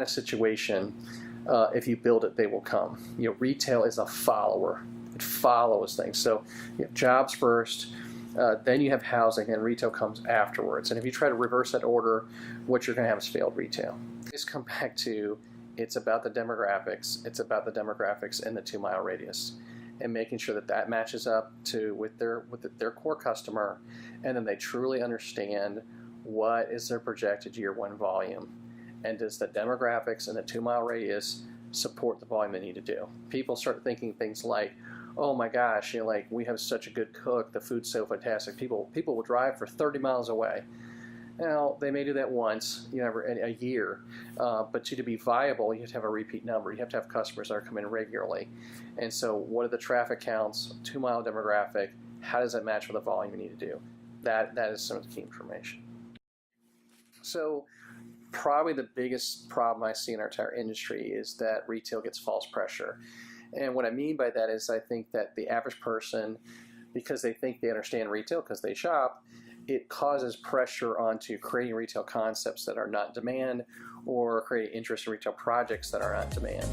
kind of situation, if you build it, they will come. You know, retail is a follower. It follows things. So you have jobs first, then you have housing, and retail comes afterwards. And if you try to reverse that order, what you're going to have is failed retail. Just come back to, it's about the demographics. It's about the demographics in the 2-mile radius, and making sure that that matches up to with their core customer, and then they truly understand what is their projected year one volume, and does the demographics in the 2-mile radius support the volume they need to do. People start thinking things like, oh my gosh, you know, like, we have such a good cook, the food's so fantastic, people will drive for 30 miles away. Now, they may do that once, you know, a year, but to be viable, you have to have a repeat number. You have to have customers that are coming regularly. And so what are the traffic counts, 2-mile demographic, how does that match with the volume you need to do? That is some of the key information. So probably the biggest problem I see in our entire industry is that retail gets false pressure. And what I mean by that is, I think that the average person, because they think they understand retail because they shop, it causes pressure onto creating retail concepts that are not in demand, or creating interest in retail projects that are not in demand.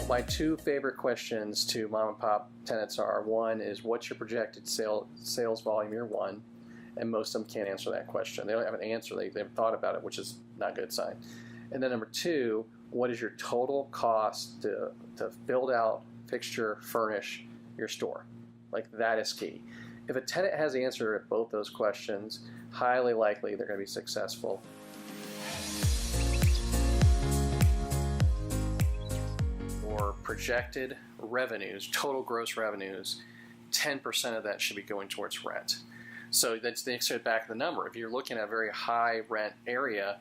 My 2 favorite questions to mom and pop tenants are, one is, what's your projected sales volume year one? And most of them can't answer that question. They don't have an answer. They haven't thought about it, which is not a good sign. And then number 2, what is your total cost to build out, fixture, furnish your store? Like, that is key. If a tenant has the answer to both those questions, highly likely they're going to be successful. Your projected revenues, total gross revenues, 10% of that should be going towards rent. So that's the next back of the number. If you're looking at a very high rent area,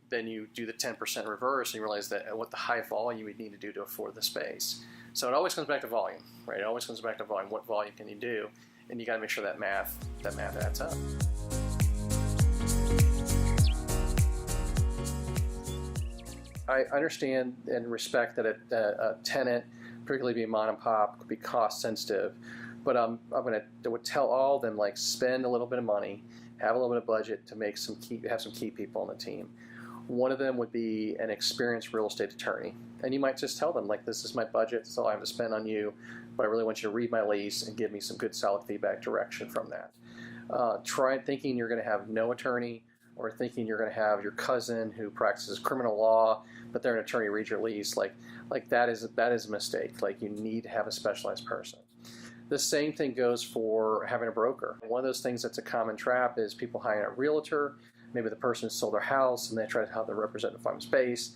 then you do the 10% reverse, and you realize that what the high volume you need to do to afford the space. So it always comes back to volume, right? It always comes back to volume. What volume can you do? And you got to make sure that math adds up. I understand and respect that a tenant, particularly being mom and pop, could be cost sensitive, but I would tell all of them, like, spend a little bit of money, have a little bit of budget to have some key people on the team. One of them would be an experienced real estate attorney. And you might just tell them, like, this is my budget, this is all I have to spend on you, but I really want you to read my lease and give me some good solid feedback direction from that. Try thinking you're going to have no attorney, or thinking you're going to have your cousin who practices criminal law, but they're an attorney, read your lease. Like that is a mistake. Like, you need to have a specialized person. The same thing goes for having a broker. One of those things that's a common trap is people hiring a realtor. Maybe the person sold their house and they try to have them represent the farm space.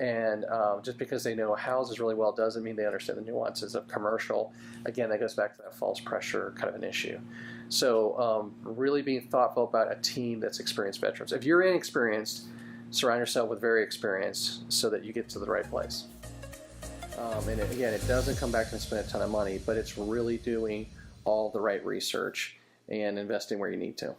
And just because they know houses really well doesn't mean they understand the nuances of commercial. Again, that goes back to that false pressure kind of an issue. So really being thoughtful about a team that's experienced veterans. If you're inexperienced, surround yourself with very experienced so that you get to the right place. And again, it doesn't come back and spend a ton of money, but it's really doing all the right research and investing where you need to.